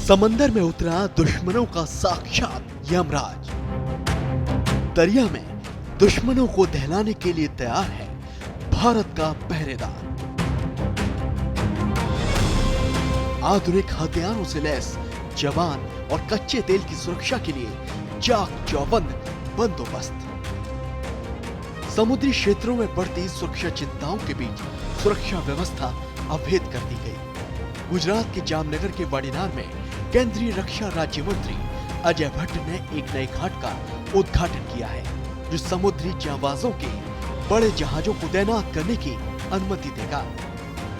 समंदर में उतरा दुश्मनों का साक्षात यमराज। दरिया में दुश्मनों को दहलाने के लिए तैयार है भारत का पहरेदार। आधुनिक हथियारों से लैस जवान और कच्चे तेल की सुरक्षा के लिए चाक चौबंद बंदोबस्त। समुद्री क्षेत्रों में बढ़ती सुरक्षा चिंताओं के बीच सुरक्षा व्यवस्था अभेद कर दी गई। गुजरात के जामनगर के वाडीनार में केंद्रीय रक्षा राज्य मंत्री अजय भट्ट ने एक नए घाट का उद्घाटन किया है, जो समुद्री जांबाजों के बड़े जहाजों को तैनात करने की अनुमति देगा।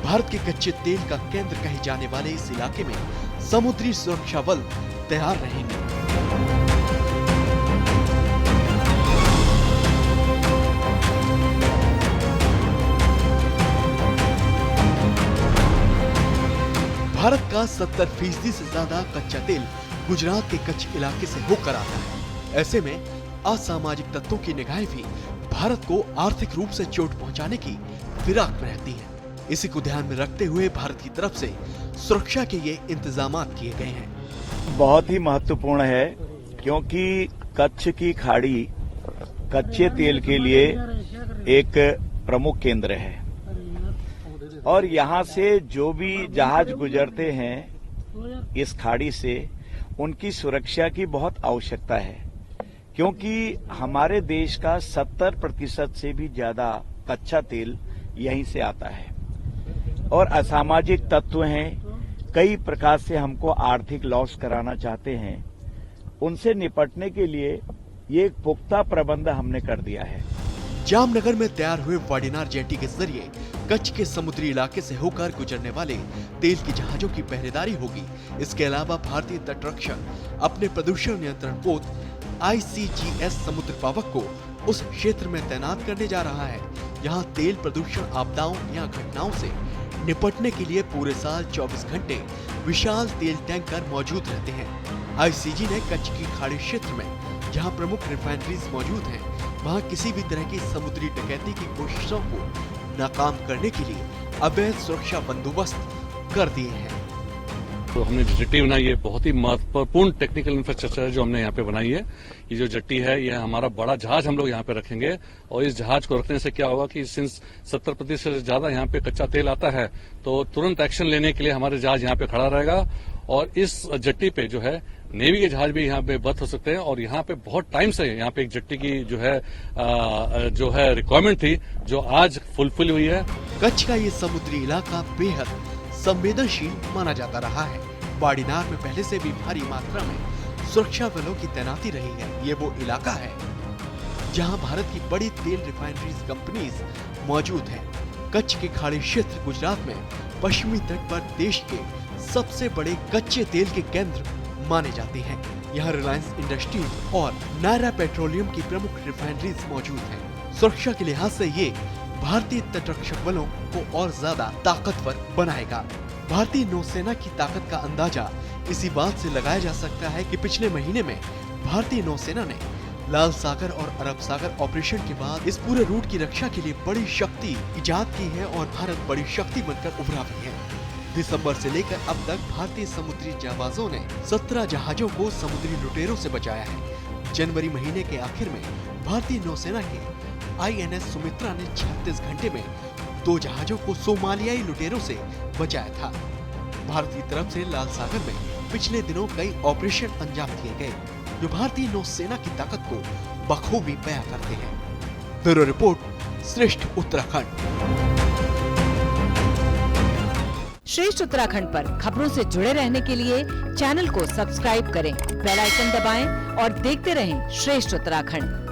भारत के कच्चे तेल का केंद्र कहे जाने वाले इस इलाके में समुद्री सुरक्षा बल तैयार रहेंगे। भारत का 70% से ज्यादा कच्चा तेल गुजरात के कच्छ इलाके से होकर आता है। ऐसे में असामाजिक तत्वों की निगाहें भी भारत को आर्थिक रूप से चोट पहुंचाने की फिराक में रहती हैं। इसी को ध्यान में रखते हुए भारत की तरफ से सुरक्षा के ये इंतजामात किए गए हैं। बहुत ही महत्वपूर्ण है, क्योंकि कच्छ की खाड़ी कच्चे तेल के लिए एक प्रमुख केंद्र है और यहाँ से जो भी जहाज गुजरते हैं इस खाड़ी से, उनकी सुरक्षा की बहुत आवश्यकता है, क्योंकि हमारे देश का 70% से भी ज्यादा कच्चा तेल यहीं से आता है और असामाजिक तत्व हैं, कई प्रकार से हमको आर्थिक लॉस कराना चाहते हैं। उनसे निपटने के लिए ये एक पुख्ता प्रबंध हमने कर दिया है। जामनगर में तैयार हुए वाडीनार जेटी के जरिए कच्छ के समुद्री इलाके से होकर गुजरने वाले तेल की जहाजों की पहरेदारी होगी। इसके अलावा भारतीय तटरक्षक अपने प्रदूषण नियंत्रण पोत ICGS समुद्र पावक को उस क्षेत्र में तैनात करने जा रहा है। यहाँ तेल प्रदूषण आपदाओं या घटनाओं से निपटने के लिए पूरे साल 24 घंटे विशाल तेल टैंकर मौजूद रहते हैं। ICG ने कच्छ की खाड़ी क्षेत्र में जहाँ प्रमुख रिफाइनरीज मौजूद हैं, वहाँ किसी भी तरह की समुद्री डकैती की कोशिशों को नाकाम करने के लिए अवैध सुरक्षा बंदोबस्त कर दिए हैं। तो हमने जो जेट्टी बनाई है बहुत ही महत्वपूर्ण टेक्निकल इंफ्रास्ट्रक्चर है जो हमने यहाँ पे बनाई है। ये जो जेट्टी है ये हमारा बड़ा जहाज हम लोग यहाँ पे रखेंगे और इस जहाज को रखने से क्या होगा कि सिंस 70% से ज्यादा यहाँ पे कच्चा तेल आता है, तो तुरंत एक्शन लेने के लिए हमारे जहाज यहाँ पे खड़ा रहेगा और इस जेट्टी पे जो है नेवी के जहाज भी यहाँ पे बर्थ हो सकते हैं। और यहाँ पे बहुत टाइम से यहाँ पे एक जेट्टी की जो है रिक्वायरमेंट थी, जो आज फुलफिल हुई है। कच्छ का ये समुद्री इलाका बेहद संवेदनशील माना जाता रहा है। वाडीनार में पहले से भी भारी मात्रा में सुरक्षा बलों की तैनाती रही है। ये वो इलाका है जहां भारत की बड़ी तेल रिफाइनरीज कंपनीज मौजूद हैं। कच्छ के खाड़ी क्षेत्र गुजरात में पश्चिमी तट पर देश के सबसे बड़े कच्चे तेल के केंद्र माने जाते हैं। यहाँ रिलायंस इंडस्ट्रीज और नायरा पेट्रोलियम की प्रमुख रिफाइनरीज मौजूद हैं। सुरक्षा के लिहाज से ये भारतीय तटरक्षक बलों को और ज्यादा ताकतवर बनाएगा। भारतीय नौसेना की ताकत का अंदाजा इसी बात से लगाया जा सकता है कि पिछले महीने में भारतीय नौसेना ने लाल सागर और अरब सागर ऑपरेशन के बाद इस पूरे रूट की रक्षा के लिए बड़ी शक्ति इजाद की है और भारत बड़ी शक्ति बनकर उभरा भी है। दिसंबर से लेकर अब तक भारतीय समुद्री जांबाजों ने 17 जहाजों को समुद्री लुटेरों से बचाया है। जनवरी महीने के आखिर में भारतीय नौसेना के INS सुमित्रा ने 36 घंटे में 2 जहाजों को सोमालियाई लुटेरों से बचाया था। भारत की तरफ से लाल सागर में पिछले दिनों कई ऑपरेशन अंजाम दिए गए, जो भारतीय नौसेना की ताकत को बखूबी बयां करते हैं। ब्यूरो रिपोर्ट, श्रेष्ठ उत्तराखंड। श्रेष्ठ उत्तराखंड पर खबरों से जुड़े रहने के लिए चैनल को सब्सक्राइब करें, बेल आइकन दबाएं और देखते रहें श्रेष्ठ उत्तराखंड।